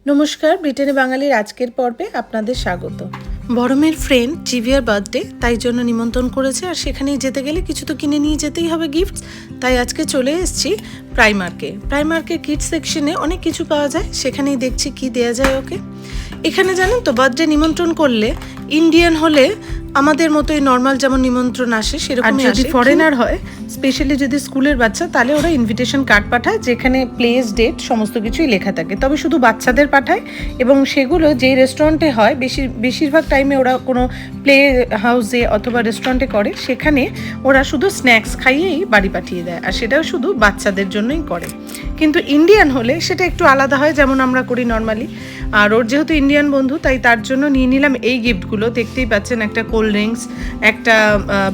নমস্কার, ব্রিটেনে বাঙালির আজকের পর্বে আপনাদের স্বাগত। বড় মেয়ের ফ্রেন্ড জিভিয়ার বার্থডে, তাই জন্য নিমন্ত্রণ করেছে, আর সেখানেই যেতে গেলে কিছু তো কিনে নিয়ে যেতেই হবে গিফট। তাই আজকে চলে এসেছি প্রাইমার্কের কিডস সেকশনে অনেক কিছু পাওয়া যায়, সেখানেই দেখছি কি দেয়া যায় ওকে। এখানে জানেন তো, বার্থডে নিমন্ত্রণ করলে ইন্ডিয়ান হলে আমাদের মতোই নর্মাল যেমন নিমন্ত্রণ আসে সেরকমই আসে। ফরেনার হয়, স্পেশালি যদি স্কুলের বাচ্চা, তাহলে ওরা ইনভিটেশন কার্ড পাঠায় যেখানে প্লেস, ডেট সমস্ত কিছুই লেখা থাকে। তবে শুধু বাচ্চাদের পাঠায়, এবং সেগুলো যেই রেস্টুরেন্টে হয় বেশিরভাগ টাইমে ওরা কোনো প্লে হাউসে অথবা রেস্টুরেন্টে করে, সেখানে ওরা শুধু স্ন্যাক্স খাইয়েই বাড়ি পাঠিয়ে দেয়, আর সেটাও শুধু বাচ্চাদের জন্যই করে। কিন্তু ইন্ডিয়ান হলে সেটা একটু আলাদা হয়, যেমন আমরা করি নর্মালি। আর ওর যেহেতু ইন্ডিয়ান বন্ধু, তাই তার জন্য নিয়ে নিলাম এই গিফটগুলো। দেখতেই পাচ্ছেন, একটা কোল্ড ড্রিঙ্কস, একটা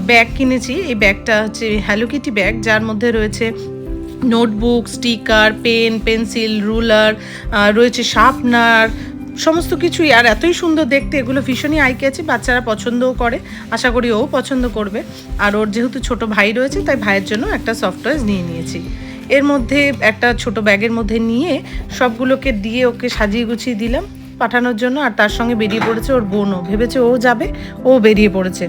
ব্যাগ কিনেছি। এই ব্যাগটা হচ্ছে হ্যালো কিটি ব্যাগ, যার মধ্যে রয়েছে notebook, sticker, pen, pencil, ruler, রয়েছে শার্পনার, সমস্ত কিছুই। আর এতই সুন্দর দেখতে, এগুলো ভীষণই আই ক্যাচি, বাচ্চারা পছন্দও করে, আশা করি ও পছন্দ করবে। আর ওর যেহেতু ছোট ভাই রয়েছে, তাই ভাইয়ের জন্য একটা সফট টয়েস নিয়ে নিয়েছি। এর মধ্যে একটা ছোট ব্যাগের মধ্যে নিয়ে সবগুলোকে দিয়ে ওকে সাজিয়ে গুছিয়ে দিলাম পাঠানোর জন্য। আর তার সঙ্গে বেরিয়ে পড়েছে ওর বোনও, ভেবেছে ও যাবে, ও বেরিয়ে পড়েছে।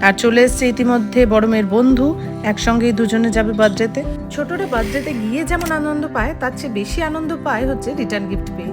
আর চলে এসছে ইতিমধ্যে বড় মেয়ের বন্ধু, একসঙ্গেই দুজনে যাবে বার্থডেতে। ছোটরা বার্থডেতে গিয়ে যেমন আনন্দ পায়, তার চেয়ে বেশি আনন্দ পায় হচ্ছে রিটার্ন গিফট পেয়ে।